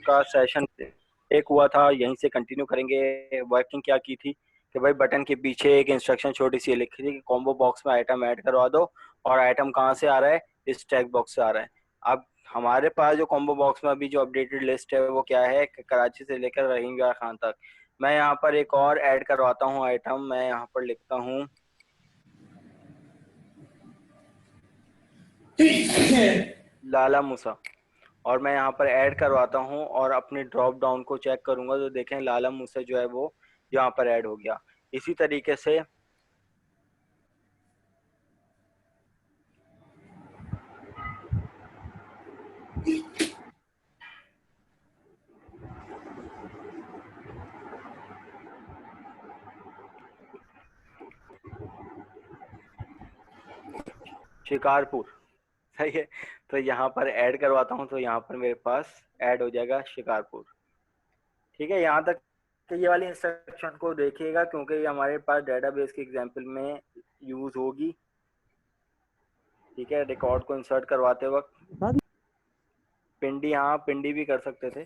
का सेशन एक हुआ था, यहीं से कंटिन्यू करेंगे। वर्किंग क्या की थी कि भाई बटन के पीछे एक इंस्ट्रक्शन छोटी सी लिखी थी कि कॉम्बो बॉक्स में आइटम ऐड करवा दो, और आइटम कहाँ से आ रहा है, इस टैग बॉक्स से आ रहा है। अब हमारे पास जो कॉम्बो बॉक्स में अभी जो अपडेटेड लिस्ट है वो क्या है कि कराची से लेकर रहीमगढ़ खान तक। मैं यहाँ पर एक और ऐड करवाता हूँ आइटम। मैं यहाँ पर लिखता हूँ लाला मूसा, और मैं यहाँ पर ऐड करवाता हूँ और अपनी ड्रॉप डाउन को चेक करूंगा तो देखें लाला मूसा जो है वो यहाँ पर ऐड हो गया। इसी तरीके से शिकारपुर, सही है। तो यहाँ पर ऐड करवाता हूँ तो यहाँ पर मेरे पास ऐड हो जाएगा शिकारपुर। ठीक है, यहाँ तक तो ये वाली इंस्ट्रक्शन को देखिएगा क्योंकि ये हमारे पास डेटाबेस के एग्जाम्पल में यूज होगी। ठीक है, रिकॉर्ड को इंसर्ट करवाते वक्त पिंडी, हाँ पिंडी भी कर सकते थे।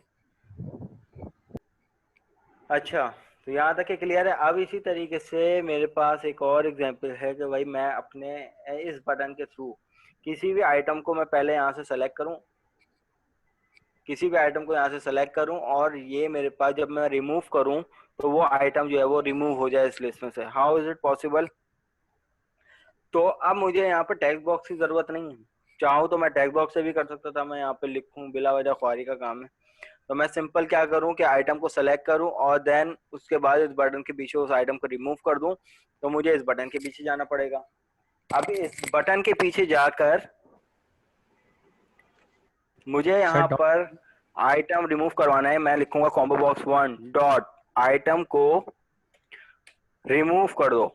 अच्छा, तो यहाँ तक क्लियर है। अब इसी तरीके से मेरे पास एक और एग्जांपल है कि भाई मैं अपने इस बटन के थ्रू किसी भी आइटम को मैं पहले यहाँ से सेलेक्ट करूँ, किसी भी आइटम को यहाँ से सेलेक्ट करूँ और ये मेरे पास जब मैं रिमूव करूँ तो वो आइटम जो है वो रिमूव हो जाए इस लिस्ट में से। How is it possible? तो अब मुझे यहाँ पर टेक्स्ट बॉक्स की जरूरत नहीं है। चाहूँ तो मैं टेक्स्ट बॉक्स से भी कर सकता था, मैं यहाँ पे लिखूँ बिला वजह ख्वारी का काम है। तो मैं सिंपल क्या करूं कि आइटम को सेलेक्ट करूं और देन उसके बाद इस बटन के पीछे उस आइटम को रिमूव कर दूं। तो मुझे इस बटन के पीछे जाना पड़ेगा। अब इस बटन के पीछे जाकर मुझे यहाँ शट डाउन। पर आइटम रिमूव करवाना है। मैं लिखूंगा combo box one dot item को रिमूव कर दो।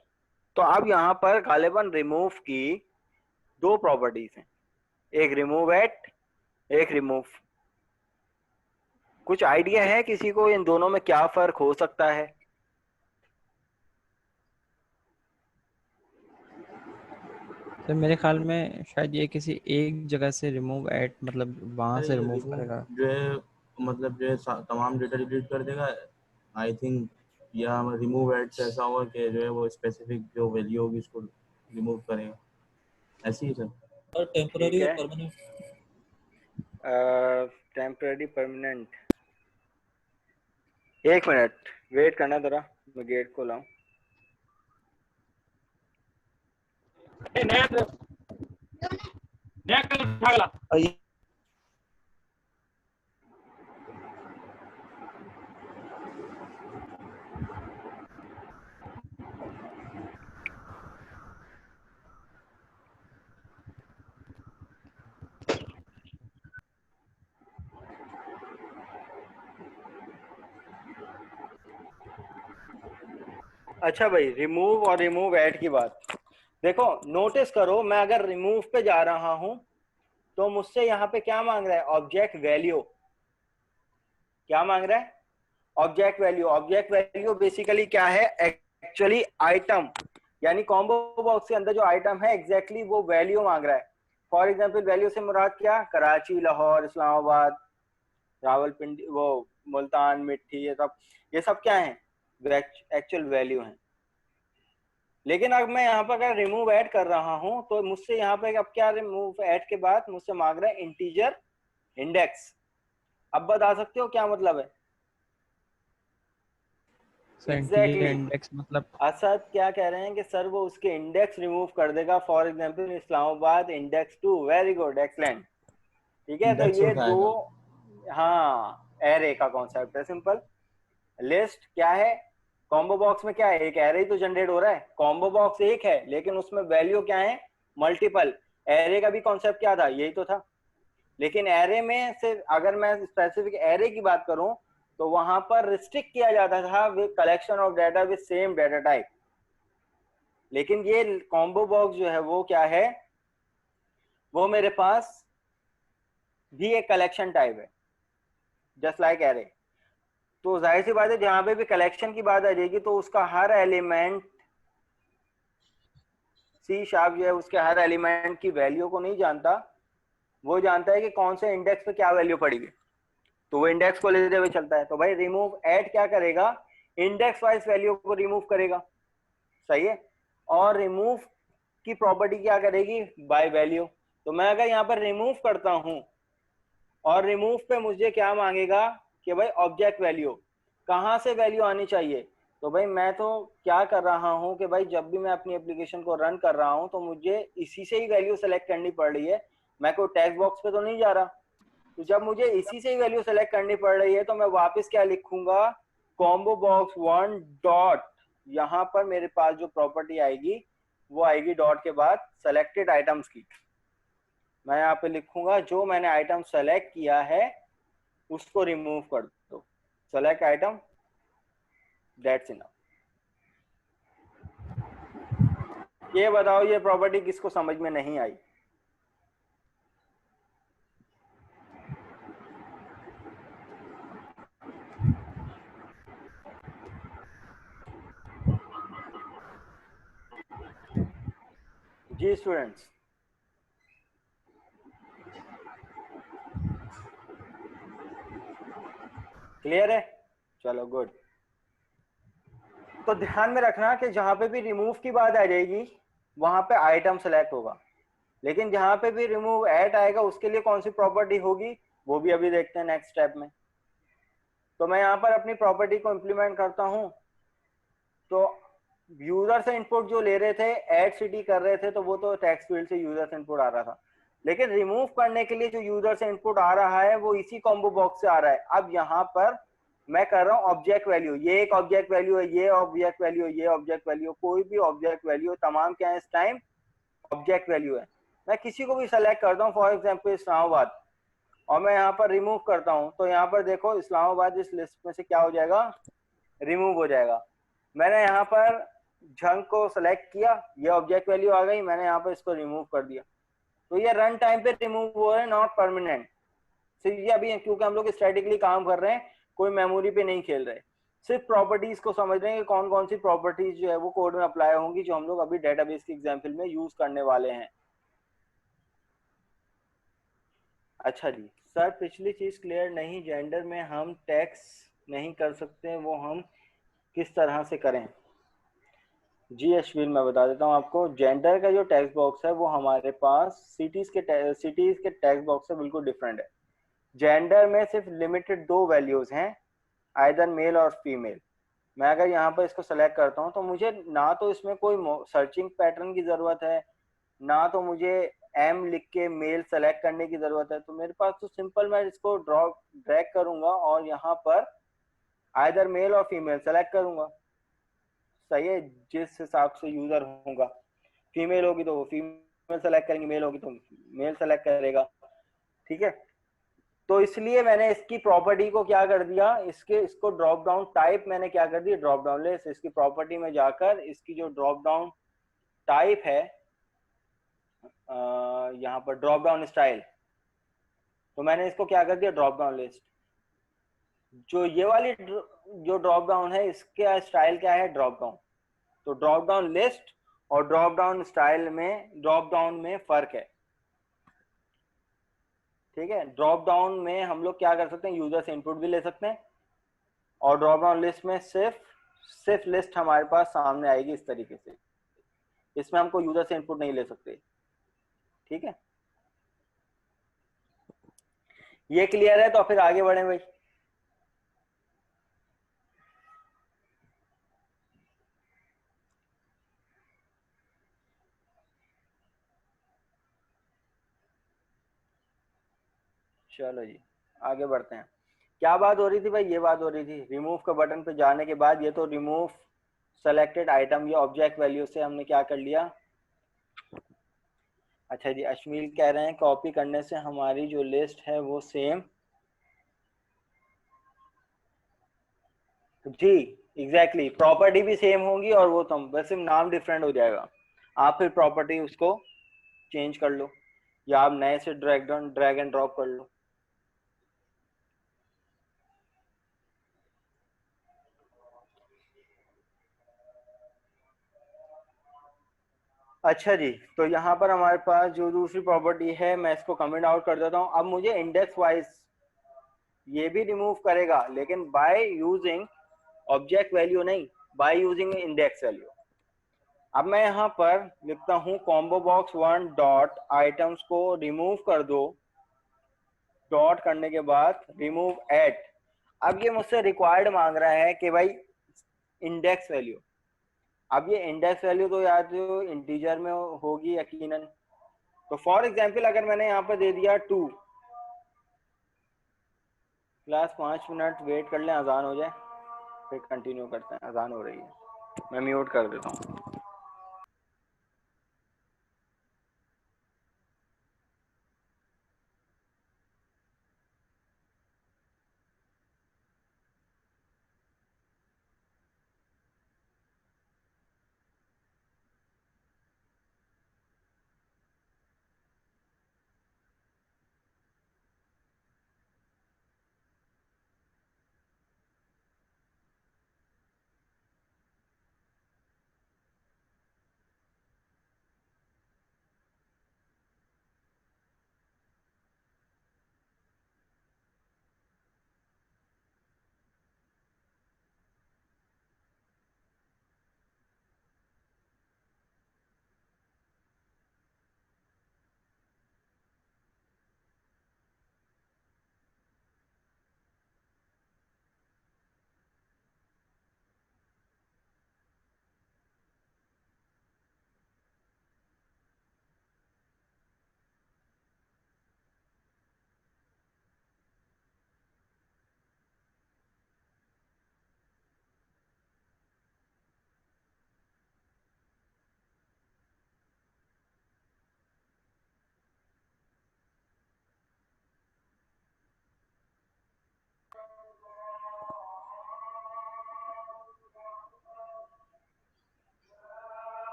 तो अब यहाँ पर गालिबन रिमूव की दो प्रॉपर्टीज हैं, एक रिमूव एट, एक रिमूव। कुछ आइडिया है किसी को इन दोनों में क्या फर्क हो सकता है? सर मेरे ख्याल में शायद ये किसी एक जगह से रिमूव एट मतलब वहां सर से ये रिमूव रिमूव करेगा। जो है मतलब जो है तमाम डेटा डिलीट कर देगा आई थिंक, या रिमूव एड से ऐसा होगा कि जो है वो स्पेसिफिक जो वैल्यू होगी उसको रिमूव करेगा, ऐसी ही सर। और ठीक टेम्पररी और है, परमानेंट। टेम्पररी परमानेंट, एक मिनट वेट करना जरा, मैं गेट खोला हूँ। अच्छा भाई, रिमूव और रिमूव ऐड की बात देखो, नोटिस करो मैं अगर रिमूव पे जा रहा हूं तो मुझसे यहाँ पे क्या मांग रहा है, ऑब्जेक्ट वैल्यू। क्या मांग रहा है? Object value. Object value basically क्या है, एक्चुअली आइटम, यानी कॉम्बो बॉक्स के अंदर जो आइटम है एग्जैक्टली वो वैल्यू मांग रहा है। फॉर एग्जाम्पल वैल्यू से मुराद क्या, कराची, लाहौर, इस्लामाबाद, रावलपिंडी, वो मुल्तान, मिट्टी, ये सब क्या है, एक्चुअल वैल्यू है। लेकिन अब मैं यहाँ पर अगर रिमूव ऐड कर रहा हूं तो मुझसे यहाँ पे अब क्या, रिमूव ऐड के बाद मुझसे मांग रहा है इंटीजर इंडेक्स। अब बता सकते हो क्या मतलब है? सर इंटीजर एग्जैक्टली इंडेक्स मतलब असद क्या कह रहे हैं कि सर वो उसके इंडेक्स रिमूव कर देगा। For example Islamabad index two, very good, excellent. ठीक है, तो इंडेक्स ये दो, उठाएगा। हाँ एरे का कॉन्सेप्ट है सिंपल। लिस्ट क्या है, कॉम्बो बॉक्स में क्या है, एक एरे ही तो जनरेट हो रहा है। कॉम्बो बॉक्स एक है लेकिन उसमें वैल्यू क्या है, मल्टीपल। एरे का भी कॉन्सेप्ट क्या था, यही तो था। लेकिन एरे में से अगर मैं स्पेसिफिक एरे की बात करूं तो वहां पर रिस्ट्रिक्ट किया जाता था with collection of data with same data type. लेकिन ये कॉम्बो बॉक्स जो है वो क्या है, वो मेरे पास भी एक कलेक्शन टाइप है जस्ट लाइक एरे। तो जाहिर सी बात है जहां पे भी कलेक्शन की बात आ जाएगी तो उसका हर एलिमेंट सी शार्प जो है उसके हर एलिमेंट की वैल्यू को नहीं जानता, वो जानता है कि कौन से इंडेक्स पे क्या वैल्यू पड़ेगी, तो वो इंडेक्स को लेते हुए चलता है। तो भाई रिमूव एट क्या करेगा, इंडेक्स वाइज वैल्यू को रिमूव करेगा, सही है। और रिमूव की प्रॉपर्टी क्या करेगी, बाय वैल्यू। तो मैं अगर यहाँ पर रिमूव करता हूं और रिमूव पे मुझे क्या मांगेगा कि भाई ऑब्जेक्ट वैल्यू, कहाँ से वैल्यू आनी चाहिए। तो भाई मैं तो क्या कर रहा हूँ कि भाई जब भी मैं अपनी एप्लीकेशन को रन कर रहा हूँ तो मुझे इसी से ही वैल्यू सेलेक्ट करनी पड़ रही है, मैं कोई टेक्स्ट बॉक्स पे तो नहीं जा रहा। तो जब मुझे इसी से ही वैल्यू सेलेक्ट करनी पड़ रही है तो मैं वापस क्या लिखूंगा, कॉम्बो बॉक्स वन डॉट, यहाँ पर मेरे पास जो प्रॉपर्टी आएगी वो आएगी डॉट के बाद सेलेक्टेड आइटम्स की। मैं यहाँ पे लिखूंगा जो मैंने आइटम सेलेक्ट किया है उसको रिमूव कर दो, सेलेक्ट आइटम, दैट्स इनफ। ये बताओ ये प्रॉपर्टी किसको समझ में नहीं आई। जी स्टूडेंट्स, क्लियर है, चलो गुड। तो ध्यान में रखना कि जहां पे भी रिमूव की बात आ जाएगी वहां पे आइटम सेलेक्ट होगा, लेकिन जहां पे भी रिमूव एट आएगा उसके लिए कौन सी प्रॉपर्टी होगी वो भी अभी देखते हैं नेक्स्ट स्टेप में। तो मैं यहाँ पर अपनी प्रॉपर्टी को इंप्लीमेंट करता हूँ। तो यूजर से इनपुट जो ले रहे थे, एड सिटी कर रहे थे, तो वो तो टेक्स्ट फील्ड से यूजर से इनपुट आ रहा था, लेकिन रिमूव करने के लिए जो यूजर से इनपुट आ रहा है वो इसी कॉम्बो बॉक्स से आ रहा है। अब यहाँ पर मैं कर रहा हूँ ऑब्जेक्ट वैल्यू, ये एक ऑब्जेक्ट वैल्यू है, ये ऑब्जेक्ट वैल्यू है, ये ऑब्जेक्ट वैल्यू, कोई भी ऑब्जेक्ट वैल्यू, तमाम क्या है इस टाइम ऑब्जेक्ट वैल्यू है। मैं किसी को भी सेलेक्ट करता हूँ, फॉर एग्जाम्पल इस्लामाबाद, और मैं यहाँ पर रिमूव करता हूँ, तो यहाँ पर देखो इस्लामाबाद इस लिस्ट में से क्या हो जाएगा, रिमूव हो जाएगा। मैंने यहाँ पर झंग को सेलेक्ट किया, ये ऑब्जेक्ट वैल्यू आ गई, मैंने यहाँ पर इसको रिमूव कर दिया, तो ये रन टाइम पे रिमूव हो रहे हैं, नॉट परमानेंट। सिर्फ ये अभी क्योंकि हम लोग स्टैटिकली काम कर रहे हैं, कोई मेमोरी पे नहीं खेल रहे, सिर्फ प्रॉपर्टीज को समझ रहे हैं कि कौन कौन सी प्रॉपर्टीज जो है वो कोड में अप्लाई होंगी, जो हम लोग अभी डेटाबेस की एग्जाम्पल में यूज करने वाले हैं। अच्छा जी सर, पिछली चीज क्लियर नहीं, जेंडर में हम टैक्स नहीं कर सकते, वो हम किस तरह से करें। जी अश्विन, मैं बता देता हूँ आपको, जेंडर का जो टेक्स्ट बॉक्स है वो हमारे पास सिटीज के टेक्स्ट बॉक्स से बिल्कुल डिफरेंट है। जेंडर में सिर्फ लिमिटेड दो वैल्यूज हैं, आइदर मेल और फीमेल। मैं अगर यहाँ पर इसको सेलेक्ट करता हूँ तो मुझे ना तो इसमें कोई सर्चिंग पैटर्न की जरूरत है, ना तो मुझे एम लिख के मेल सेलेक्ट करने की जरूरत है। तो मेरे पास तो सिंपल मैं इसको ड्रॉप ड्रैग करूंगा और यहाँ पर आइदर मेल और फीमेल सेलेक्ट करूंगा, सही है, जिस हिसाब से यूजर होगा, फीमेल होगी तो वो फीमेल सेलेक्ट करेंगे, मेल होगी तो मेल सेलेक्ट करेगा, ठीक है। तो इसलिए मैंने इसकी प्रॉपर्टी को क्या कर दिया, इसको ड्रॉप डाउन टाइप मैंने क्या कर दिया, ड्रॉप डाउन लिस्ट, इसकी प्रॉपर्टी में जाकर इसकी जो ड्रॉप डाउन टाइप है, यहाँ पर ड्रॉप डाउन स्टाइल, तो मैंने इसको क्या कर दिया, ड्रॉप डाउन लिस्ट। जो ये वाली जो ड्रॉप डाउन है इसके स्टाइल क्या है, ड्रॉप डाउन। तो ड्रॉप डाउन लिस्ट और ड्रॉप डाउन स्टाइल में, ड्रॉप डाउन में फर्क है, ठीक है। ड्रॉप डाउन में हम लोग क्या कर सकते हैं, यूजर से इनपुट भी ले सकते हैं, और ड्रॉप डाउन लिस्ट में सिर्फ लिस्ट हमारे पास सामने आएगी इस तरीके से, इसमें हमको यूजर से इनपुट नहीं ले सकते, ठीक है। ये क्लियर है, तो फिर आगे बढ़े भाई। चलो जी आगे बढ़ते हैं। क्या बात हो रही थी भाई, ये बात हो रही थी रिमूव के बटन पे जाने के बाद, ये तो रिमूव सेलेक्टेड आइटम, ये ऑब्जेक्ट वैल्यू से हमने क्या कर लिया। अच्छा जी, अश्मील कह रहे हैं कॉपी करने से हमारी जो लिस्ट है वो सेम, जी एग्जैक्टली, प्रॉपर्टी भी सेम होंगी और वो तो बस सिर्फ नाम डिफरेंट हो जाएगा। आप फिर प्रॉपर्टी उसको चेंज कर लो, या आप नए से ड्रैग एंड ड्रॉप कर लो। अच्छा जी, तो यहाँ पर हमारे पास जो दूसरी प्रॉपर्टी है, मैं इसको कमेंट आउट कर देता हूँ। अब मुझे इंडेक्स वाइज ये भी रिमूव करेगा, लेकिन बाय यूजिंग ऑब्जेक्ट वैल्यू नहीं, बाय यूजिंग इंडेक्स वैल्यू। अब मैं यहाँ पर लिखता हूँ combo box one dot items को रिमूव कर दो, डॉट करने के बाद रिमूव एट। अब ये मुझसे रिक्वायर्ड मांग रहा है कि भाई इंडेक्स वैल्यू। अब ये इंडेक्स वैल्यू तो यार जो इंटीजर में होगी यकीनन। तो फॉर एग्जाम्पल अगर मैंने यहाँ पर दे दिया 2, क्लास 5 मिनट वेट कर लें, अजान हो जाए फिर कंटिन्यू करते हैं। अजान हो रही है, मैं म्यूट कर देता हूँ।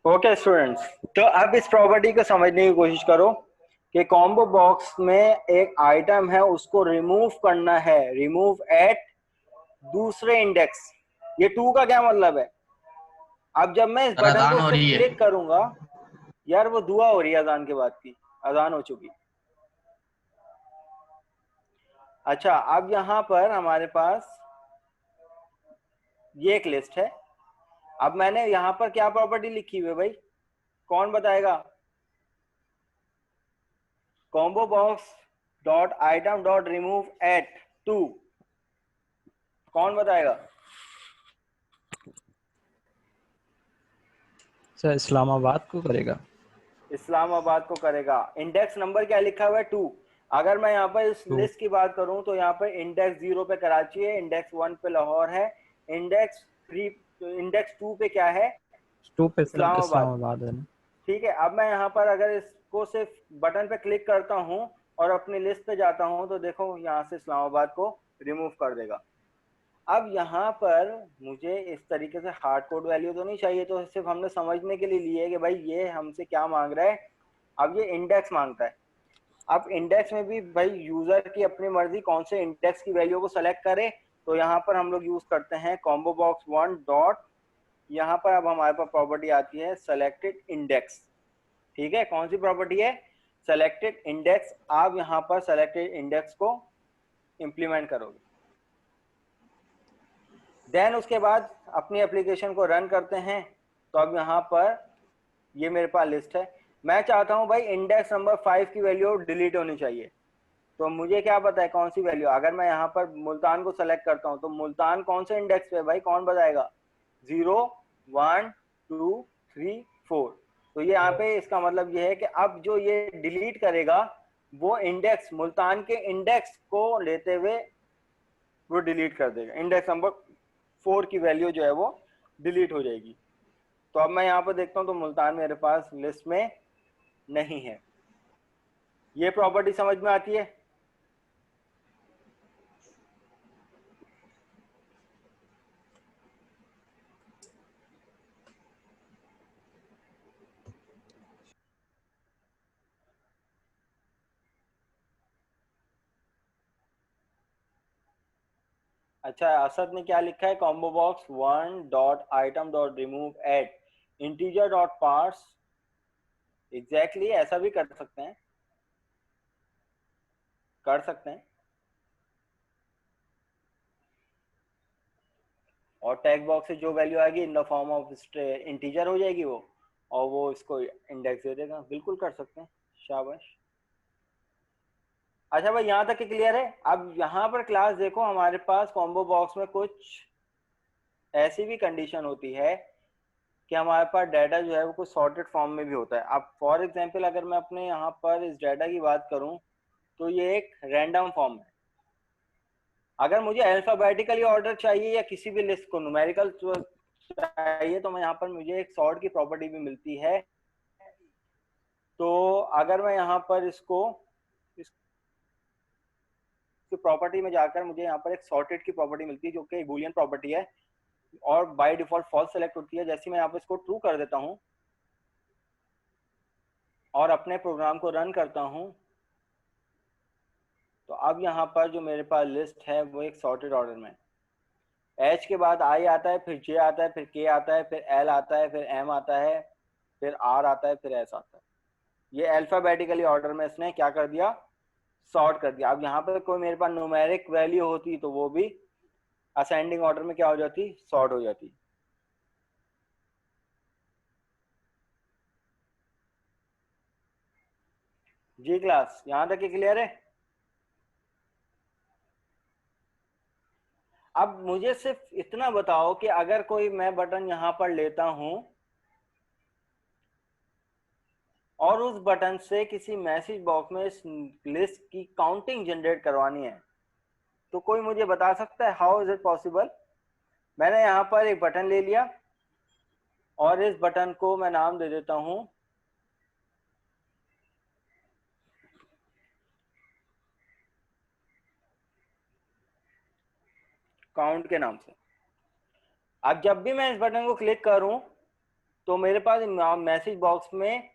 ओके स्टूडेंट्स, तो अब इस प्रॉपर्टी को समझने की कोशिश करो कि कॉम्बो बॉक्स में एक आइटम है, उसको रिमूव करना है, रिमूव एट दूसरे इंडेक्स। ये 2 का क्या मतलब है? अब जब मैं इस सर बटन अजान को हो सिर्फ रही है। क्लिक करूंगा, यार वो दुआ हो रही है अजान के बाद की, अजान हो चुकी। अच्छा, अब यहाँ पर हमारे पास ये एक लिस्ट है। अब मैंने यहाँ पर क्या प्रॉपर्टी लिखी हुई है भाई, कौन बताएगा? Combo box dot item dot remove at 2, कौन बताएगा? सर इस्लामाबाद को करेगा। इस्लामाबाद को करेगा। इंडेक्स नंबर क्या लिखा हुआ है? 2। अगर मैं यहाँ पर इस 2 लिस्ट की बात करूं तो यहाँ पर इंडेक्स 0 पे कराची है, इंडेक्स 1 पे लाहौर है, इंडेक्स 3, इंडेक्स 2 पे क्या है? 2 पे इस्लामाबाद। इस्लामाबाद है ना। ठीक है, अब मैं यहाँ पर अगर इसको सिर्फ बटन पे क्लिक करता हूँ और अपनी लिस्ट पे जाता हूँ तो देखो यहाँ से इस्लामाबाद को रिमूव कर देगा। अब यहाँ पर मुझे इस तरीके से हार्ड कोड वैल्यू तो नहीं चाहिए, तो सिर्फ हमने समझने के लिए लिए है कि भाई ये हमसे क्या मांग रहा है। अब ये इंडेक्स मांगता है। अब इंडेक्स में भी भाई यूजर की अपनी मर्जी कौन से इंडेक्स की वैल्यू को सेलेक्ट करे, तो यहाँ पर हम लोग यूज करते हैं कॉम्बो बॉक्स वन डॉट, यहाँ पर अब हमारे पास प्रॉपर्टी आती है सेलेक्टेड इंडेक्स। ठीक है, कौन सी प्रॉपर्टी है? Selected index. आप यहाँ पर सेलेक्टेड इंडेक्स को इंप्लीमेंट करोगे, देन उसके बाद अपनी एप्लीकेशन को रन करते हैं। तो अब यहाँ पर ये मेरे पास लिस्ट है। मैं चाहता हूँ भाई इंडेक्स नंबर 5 की वैल्यू डिलीट होनी चाहिए, तो मुझे क्या पता है कौन सी वैल्यू? अगर मैं यहाँ पर मुल्तान को सेलेक्ट करता हूँ तो मुल्तान कौन से इंडेक्स पे है भाई, कौन बताएगा? 0, 1, 2, 3, 4। तो ये यहाँ पे इसका मतलब ये है कि अब जो ये डिलीट करेगा वो इंडेक्स, मुल्तान के इंडेक्स को लेते हुए वो डिलीट कर देगा। इंडेक्स नंबर 4 की वैल्यू जो है वो डिलीट हो जाएगी। तो अब मैं यहाँ पर देखता हूँ तो मुल्तान मेरे पास लिस्ट में नहीं है। ये प्रॉपर्टी समझ में आती है? अच्छा, असद ने क्या लिखा है, combo box 1.item.remove at integer dot parse. Exactly ऐसा भी कर सकते हैं, कर सकते हैं। और टैग बॉक्स से जो वैल्यू आएगी in the form of integer हो जाएगी वो, और वो इसको इंडेक्स दे देगा। बिल्कुल कर सकते हैं, शाबाश। अच्छा भाई, यहाँ तक क्लियर है। अब यहाँ पर क्लास देखो, हमारे पास कॉम्बो बॉक्स में कुछ ऐसी भी कंडीशन होती है कि हमारे पास डाटा जो है वो कुछ सॉर्टेड फॉर्म में भी होता है। अब फॉर एग्जांपल अगर मैं अपने यहाँ पर इस डाटा की बात करूँ तो ये एक रैंडम फॉर्म है। अगर मुझे अल्फाबेटिकली ऑर्डर चाहिए या किसी भी लिस्ट को न्यूमेरिकल चाहिए तो मैं यहाँ पर मुझे एक सॉर्ट की प्रॉपर्टी भी मिलती है। तो अगर मैं यहाँ पर इसको प्रॉपर्टी में जाकर मुझे यहाँ पर एक सॉर्टेड की प्रॉपर्टी मिलती है जो कि बूलियन प्रॉपर्टी है और बाय डिफॉल्ट फॉल्स सेलेक्ट होती है। जैसे मैं यहाँ पर इसको ट्रू कर देता हूँ और अपने प्रोग्राम को रन करता हूँ, तो अब यहाँ पर जो मेरे पास लिस्ट है वो एक सॉर्टेड ऑर्डर में। एच के बाद आई आता है, फिर जे आता है, फिर के आता है, फिर एल आता है, फिर एम आता है, फिर आर आता है, फिर एस आता है। ये अल्फाबेटिकली ऑर्डर में इसने क्या कर दिया, सॉर्ट कर दिया। अब यहाँ पर कोई मेरे पास न्यूमेरिक वैल्यू होती तो वो भी असेंडिंग ऑर्डर में क्या हो जाती, सॉर्ट हो जाती। जी क्लास, यहाँ तक क्लियर है। अब मुझे सिर्फ इतना बताओ कि अगर कोई मैं बटन यहाँ पर लेता हूं और उस बटन से किसी मैसेज बॉक्स में इस लिस्ट की काउंटिंग जनरेट करवानी है, तो कोई मुझे बता सकता है हाउ इज इट पॉसिबल। मैंने यहाँ पर एक बटन ले लिया और इस बटन को मैं नाम दे देता हूं काउंट के नाम से। अब जब भी मैं इस बटन को क्लिक करूं तो मेरे पास मैसेज बॉक्स में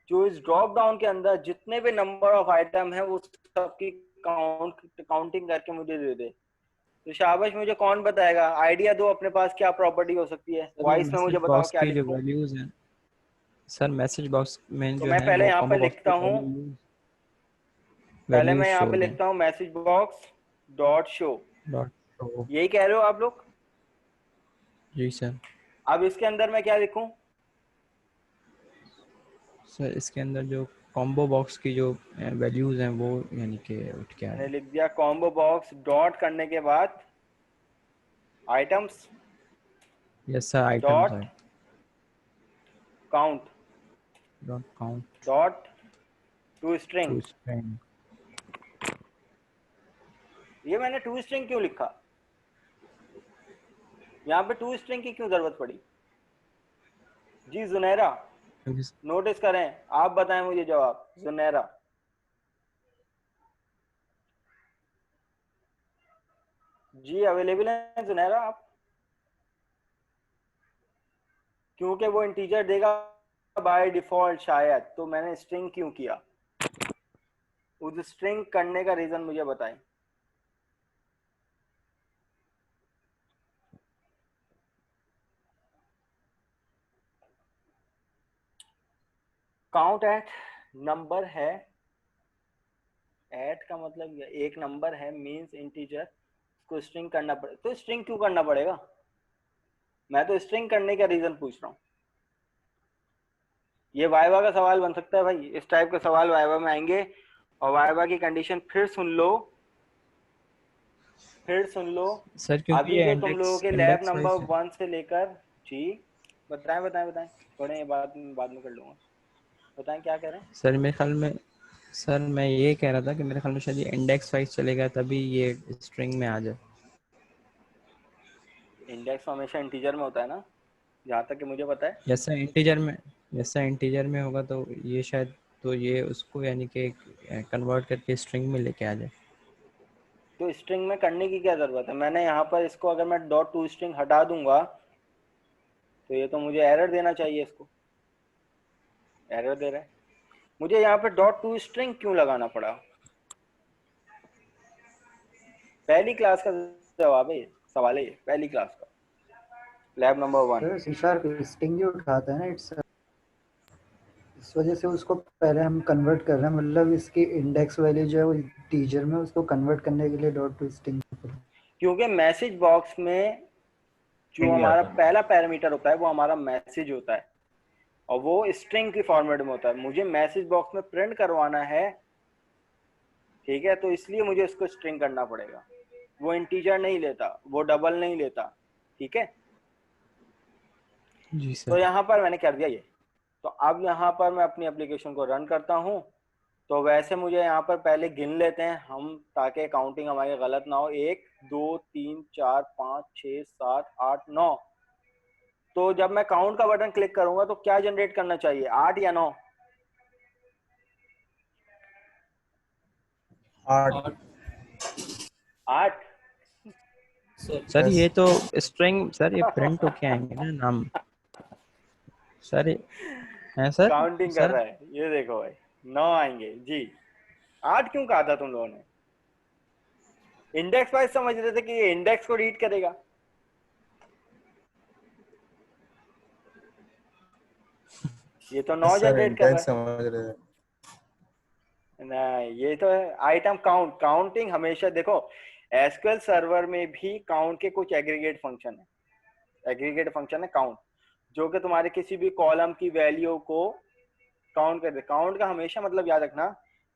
जो इस ड्रॉप डाउन के अंदर जितने भी नंबर ऑफ आइटम है वो सबकी काउंटिंग करके मुझे दे दे। तो शाबाश, मुझे कौन बताएगा, आइडिया दो अपने पास क्या प्रॉपर्टी हो सकती है। सर वॉइस में मुझे मैसेज बताओ बॉक्स क्या की जो लिखूं। वैल्यूज हैं, सर मैसेज बॉक्स में तो जो मैं है पहले वो यहाँ कॉम्बो पर बॉक्स लिखता की हूँ, पहले वैल्यूज मैं यहाँ शो पे दें लिखता हूँ message box dot show. Dot show. यही कह रहे हो आप लोग। जी सर। अब इसके अंदर मैं क्या लिखूं, सर इसके अंदर जो कॉम्बो बॉक्स की जो वैल्यूज हैं वो यानी कि उठ के आ मैंने जाए। लिख दिया कॉम्बो बॉक्स डॉट करने के बाद items yes sir, items dot है count dot count dot to string. To string. ये मैंने टू स्ट्रिंग क्यों लिखा, यहाँ पे टू स्ट्रिंग की क्यों जरूरत पड़ी। जी जुनैरा, नोटिस करें, आप बताएं मुझे जवाब। जुनैरा, जी अवेलेबल है जुनैरा आप। क्योंकि वो इंटीजर देगा बाय डिफॉल्ट शायद, तो मैंने स्ट्रिंग क्यों किया, उस स्ट्रिंग करने का रीजन मुझे बताएं। काउंट एट नंबर है, एट का मतलब एक नंबर है, मींस इंटीजर को स्ट्रिंग करना पड़े। तो स्ट्रिंग क्यों करना पड़ेगा, मैं तो स्ट्रिंग करने का रीजन पूछ रहा हूँ। ये वाइवा का सवाल बन सकता है भाई, इस टाइप के सवाल वाइवा में आएंगे। और वाइवा की कंडीशन फिर सुन लो, फिर सुन लो। सर क्योंकि अभी ये जो तुम लोगों इंडेक्स के लैब इंडेक्स नंबर वाइज है। 1 से लेकर, जी बताएं बताएं बताएं, थोड़े ये बाद में कर लूंगा। बताएं क्या कह रहे हैं। सर मेरे ख्याल में, सर मैं ये कह रहा था कि मेरे ख्याल में शायद ये इंडेक्स वाइज चलेगा तभी ये स्ट्रिंग में आ जाए। इंडेक्स हमेशा इंटीजर में होता है ना, जहाँ तक कि मुझे पता है। जैसा इंटीजर में, जैसा इंटीजर में होगा तो ये शायद, तो ये उसको यानी कि कन्वर्ट करके स्ट्रिंग में लेके आ जाए। तो स्ट्रिंग में करने की क्या जरूरत है, मैंने यहाँ पर इसको अगर मैं डॉट टू स्ट्रिंग हटा दूंगा तो ये तो मुझे एरर देना चाहिए, इसको एरर दे रहा है। मुझे यहाँ पे डॉट टू स्ट्रिंग क्यों लगाना पड़ा, पहली क्लास का जवाब है, सवाल है ये, पहली क्लास का, lab number 1। Sir C sharp string ही उठाता है ना, इट्स इस वजह से उसको पहले हम कन्वर्ट कर रहे हैं, मतलब इसकी इंडेक्स वैल्यू जो है वो टीचर में, उसको कन्वर्ट करने के लिए डॉट टू स्ट्रिंग। क्योंकि मैसेज बॉक्स में जो String ही हमारा आता है। पहला पैरामीटर होता है वो हमारा मैसेज होता है, और वो स्ट्रिंग की फॉर्मेट में होता है। मुझे मैसेज बॉक्स में प्रिंट करवाना है, ठीक है, तो इसलिए मुझे इसको स्ट्रिंग करना पड़ेगा। वो इंटीजर नहीं लेता, वो डबल नहीं लेता, ठीक है। जी तो सर। यहाँ पर मैंने कर दिया ये। तो अब यहाँ पर मैं अपनी एप्लीकेशन को रन करता हूँ। तो वैसे मुझे यहाँ पर पहले गिन लेते हैं हम, ताकि काउंटिंग हमारी गलत ना हो। 1 2 3 4 5 6 7 8 9। तो जब मैं काउंट का बटन क्लिक करूंगा तो क्या जनरेट करना चाहिए, 8 या 9? 8। 8। सर ये तो स्ट्रिंग सर, ये प्रिंट होके आएंगे ना नाम सर, है सर। काउंटिंग कर सर रहा है, ये देखो भाई, 9 आएंगे जी। 8 क्यों कहा था तुम लोगों ने? इंडेक्स वाइज समझ रहे थे कि ये इंडेक्स को रीड करेगा। ये तो 9 सर जनरेट कर रहा इंडेक्स समझ रहे हैं। है। नहीं, ये तो है आइटम काउंट। काउंटिंग हमेशा देखो, एसक्यूएल सर्वर में भी काउंट के कुछ एग्रीगेट फंक्शन है। एग्रीगेट फंक्शन है काउंट, जो कि तुम्हारे किसी भी कॉलम की वैल्यू को काउंट कर दे। काउंट का हमेशा मतलब याद रखना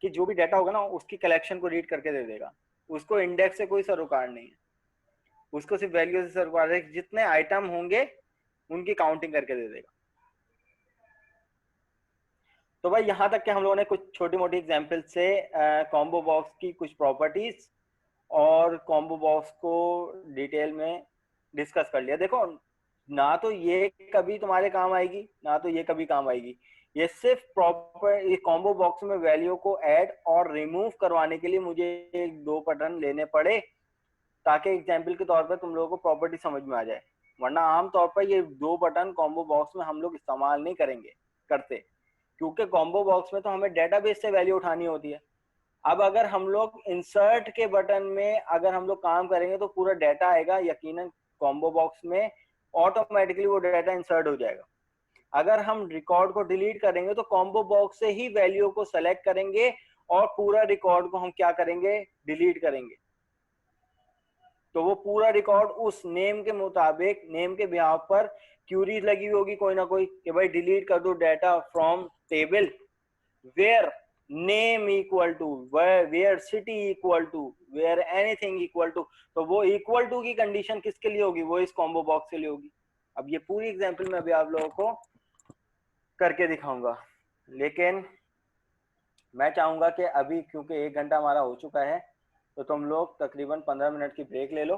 कि जो भी डाटा होगा ना, उसकी कलेक्शन को रीड करके दे देगा। उसको इंडेक्स से कोई सरोकार नहीं है, उसको सिर्फ वैल्यू से सरोकार है। जितने आइटम होंगे उनकी काउंटिंग करके दे देगा। तो भाई यहाँ तक के हम लोगों ने कुछ छोटी मोटी एग्जांपल से कॉम्बो बॉक्स की कुछ प्रॉपर्टीज और कॉम्बो बॉक्स को डिटेल में डिस्कस कर लिया। देखो, ना तो ये कभी तुम्हारे काम आएगी, ना तो ये कभी काम आएगी। ये सिर्फ प्रॉपर ये कॉम्बो बॉक्स में वैल्यू को ऐड और रिमूव करवाने के लिए मुझे एक दो बटन लेने पड़े, ताकि एग्जाम्पल के तौर पर तुम लोगों को प्रॉपर्टी समझ में आ जाए। वरना आमतौर पर ये दो बटन कॉम्बो बॉक्स में हम लोग इस्तेमाल नहीं करेंगे करते, क्योंकि कॉम्बो बॉक्स में तो हमें डेटाबेस से वैल्यू उठानी होती है। अब अगर हम लोग इंसर्ट के बटन में अगर हम लोग काम करेंगे तो पूरा डाटा आएगा, यकीनन कॉम्बो बॉक्स में ऑटोमेटिकली वो डाटा इंसर्ट हो जाएगा। अगर हम रिकॉर्ड को डिलीट करेंगे तो कॉम्बो बॉक्स से ही वैल्यू को सेलेक्ट करेंगे और पूरा रिकॉर्ड को हम क्या करेंगे, डिलीट करेंगे। तो वो पूरा रिकॉर्ड उस नेम के मुताबिक, नेम के बिहाव पर क्यूरी लगी हुई होगी कोई ना कोई, कि भाई डिलीट कर दो data from table where name equal to, where city equal to, where anything equal to. तो वो इक्वल टू की कंडीशन किसके लिए होगी, वो इस कॉम्बो बॉक्स के लिए होगी। अब ये पूरी एग्जांपल मैं अभी आप लोगों को करके दिखाऊंगा, लेकिन मैं चाहूंगा कि अभी क्योंकि 1 घंटा हमारा हो चुका है, तो तुम लोग तकरीबन 15 मिनट की ब्रेक ले लो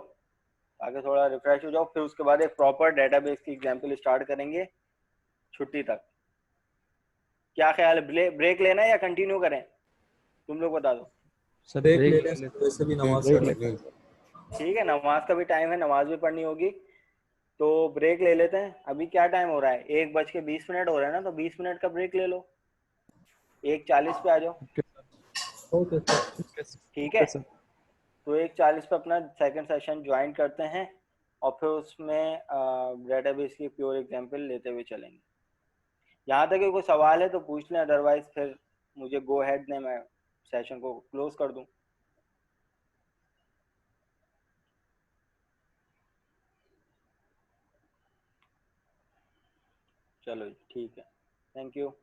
ताकि थोड़ा रिफ्रेश हो जाओ। फिर उसके बाद एक प्रॉपर डेटाबेस की एग्जांपल स्टार्ट करेंगे छुट्टी तक। क्या ख्याल है, ब्रेक लेना है या कंटिन्यू करें, तुम लोग बता दो। सर ब्रेक ब्रेक ले ले लें, लेते वैसे भी नमाज ब्रेक पढ़नी लेंगे। ठीक है, नमाज का भी टाइम है, नमाज भी पढ़नी होगी, तो ब्रेक ले लेते हैं। अभी क्या टाइम हो रहा है, 1:20 हो रहा है ना, तो 20 मिनट का ब्रेक ले लो। 1:40 पे आ जाओ, ओके सर। ठीक है। सर। तो 1:40 पे अपना सेकंड सेशन ज्वाइन करते हैं और फिर उसमें डेटाबेस की प्योर एग्जांपल लेते हुए चलेंगे। यहाँ तक कि कोई सवाल है तो पूछ लें, अदरवाइज फिर मुझे गो हेड दें, मैं सेशन को क्लोज कर दूं। चलो ठीक है, थैंक यू।